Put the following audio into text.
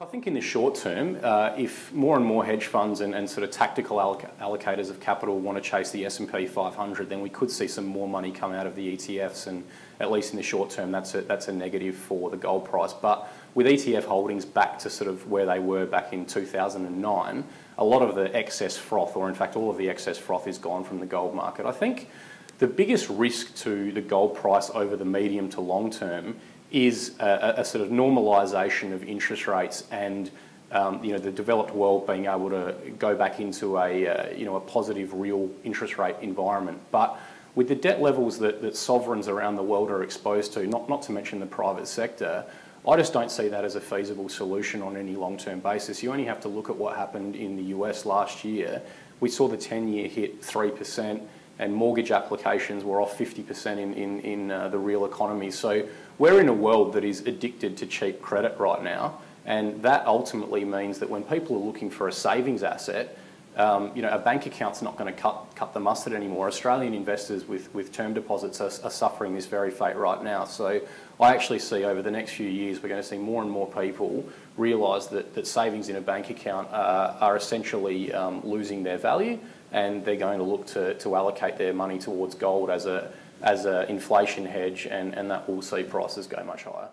I think in the short term, if more and more hedge funds and sort of tactical allocators of capital want to chase the S&P 500, then we could see some more money come out of the ETFs, and at least in the short term, that's a negative for the gold price. But with ETF holdings back to sort of where they were back in 2009, a lot of the excess froth, or in fact all of the excess froth, is gone from the gold market. I think the biggest risk to the gold price over the medium to long term is a sort of normalisation of interest rates and the developed world being able to go back into a positive real interest rate environment. But with the debt levels that sovereigns around the world are exposed to, not to mention the private sector, I just don't see that as a feasible solution on any long-term basis. You only have to look at what happened in the US last year. We saw the 10-year hit 3%, and mortgage applications were off 50% in the real economy. So we're in a world that is addicted to cheap credit right now, and that ultimately means that when people are looking for a savings asset, a bank account's not going to cut the mustard anymore. Australian investors with term deposits are suffering this very fate right now. So I actually see over the next few years we're going to see more and more people realise that savings in a bank account are essentially losing their value, and they're going to look to allocate their money towards gold as a inflation hedge, and that will see prices go much higher.